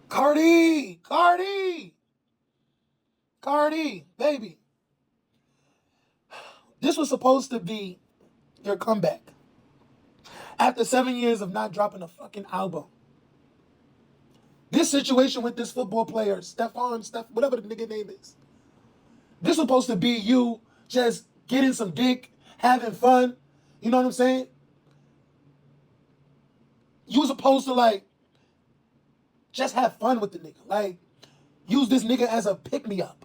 Cardi, Cardi, Cardi, baby. This was supposed to be your comeback. After 7 years of not dropping a fucking album. This situation with this football player, Steffon, whatever the nigga name is. This was supposed to be you just getting some dick, having fun. You know what I'm saying? You was supposed to like just have fun with the nigga. Like, use this nigga as a pick-me-up.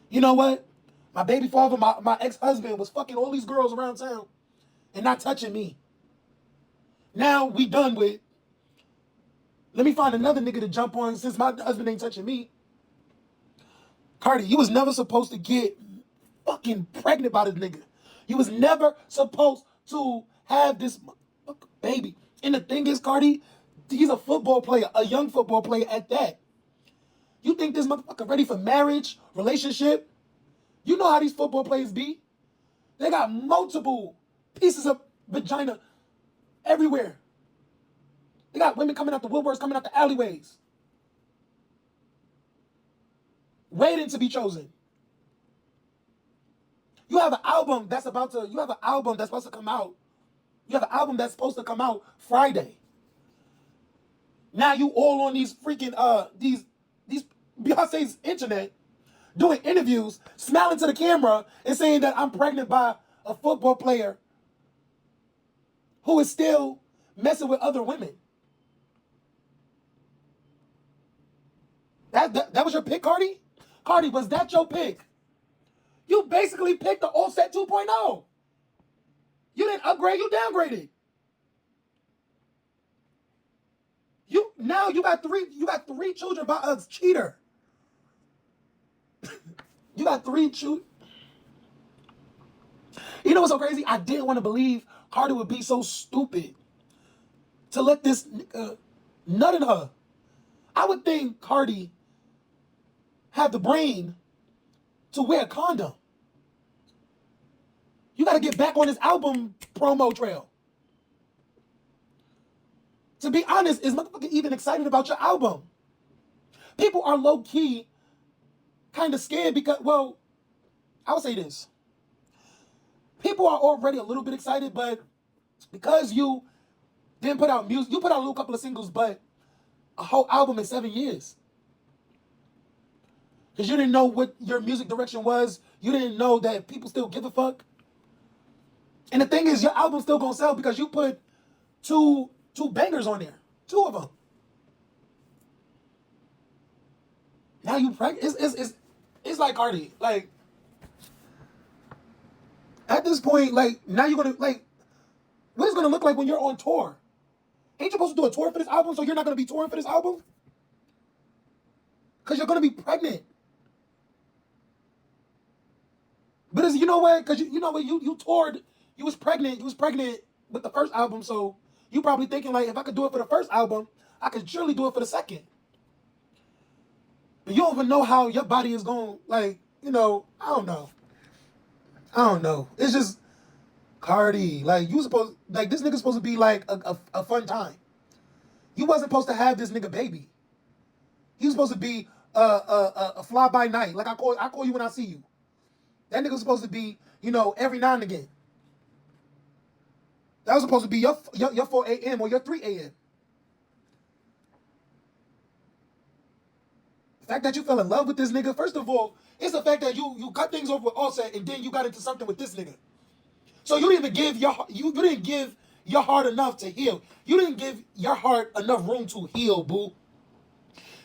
You know what? My baby father, my ex-husband was fucking all these girls around town and not touching me. Now we done with, let me find another nigga to jump on since my husband ain't touching me. Cardi, you was never supposed to get fucking pregnant by this nigga. You was never supposed to have this baby. And the thing is, Cardi, he's a football player, a young football player at that. You think this motherfucker ready for marriage, relationship? You know how these football players be. They got multiple pieces of vagina everywhere. They got women coming out the woodworks, coming out the alleyways, waiting to be chosen. You have an album that's supposed to come out. You have an album that's supposed to come out Friday. Now you all on these freaking these Beyonce's internet doing interviews, smiling to the camera and saying that I'm pregnant by a football player who is still messing with other women. That was your pick, Cardi? Cardi, was that your pick? You basically picked the Offset 2.0. You didn't upgrade, you downgraded. You got three children by a cheater. You got three children. You know what's so crazy? I didn't want to believe Cardi would be so stupid to let this nigga nut in her. I would think Cardi have the brain to wear a condom. You got to get back on this album promo trail. To be honest, is motherfucker even excited about your album? People are low-key kind of scared because, well, I would say this. People are already a little bit excited, but because you didn't put out music, you put out a little couple of singles, but a whole album in 7 years. Because you didn't know what your music direction was. You didn't know that people still give a fuck. And the thing is, your album's still gonna sell because you put two bangers on there. Two of them. Now you pregnant. It's like Cardi. Like, at this point, like, now you're gonna, like, what is it gonna look like when you're on tour? Ain't you supposed to do a tour for this album, so you're not gonna be touring for this album? Because you're gonna be pregnant. But you know what? Because you know what? You toured. You was pregnant with the first album, so you probably thinking, like, if I could do it for the first album, I could surely do it for the second. But you don't even know how your body is going, like, you know, I don't know. It's just Cardi. Like, this nigga's supposed to be like a fun time. You wasn't supposed to have this nigga baby. He was supposed to be a fly by night. Like, I call you when I see you. That nigga was supposed to be, you know, every now and again. That was supposed to be your 4 a.m. or your 3 a.m. The fact that you fell in love with this nigga, first of all, it's the fact that you cut things over with Offset and then you got into something with this nigga. So you didn't even give you didn't give your heart enough to heal. You didn't give your heart enough room to heal, boo.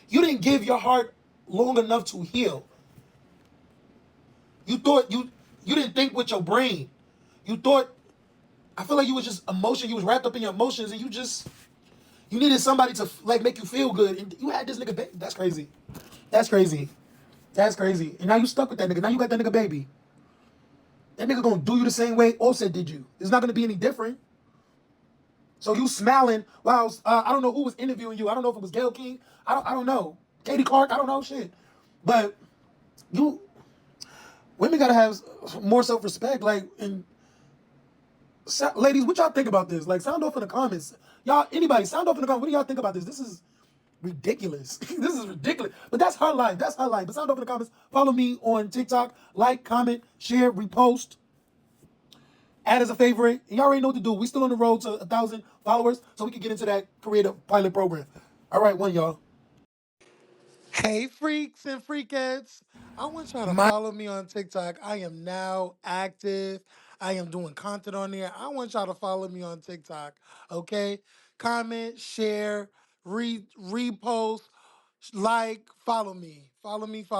You didn't give your heart long enough to heal. You thought you didn't think with your brain. You thought, I feel like you was just emotion. You was wrapped up in your emotions, and you needed somebody to like make you feel good. And you had this nigga baby. That's crazy. That's crazy. That's crazy. And now you stuck with that nigga. Now you got that nigga baby. That nigga gonna do you the same way Offset did you. It's not gonna be any different. So you smiling while I don't know who was interviewing you. I don't know if it was Gayle King. I don't know. Katie Clark. I don't know shit. But women gotta have more self-respect. Like, and ladies, what y'all think about this? Like, sound off in the comments. Y'all, anybody, sound off in the comments. What do y'all think about this? This is ridiculous. This is ridiculous. But that's her life. That's her life. But sound off in the comments. Follow me on TikTok. Like, comment, share, repost. Add as a favorite. And y'all already know what to do. We still on the road to 1,000 followers, so we can get into that creative pilot program. All right, one, y'all. Hey, freaks and freakettes. I want y'all to follow me on TikTok. I am now active. I am doing content on there. I want y'all to follow me on TikTok. Okay? Comment, share, repost, like, follow me. Follow me, follow me.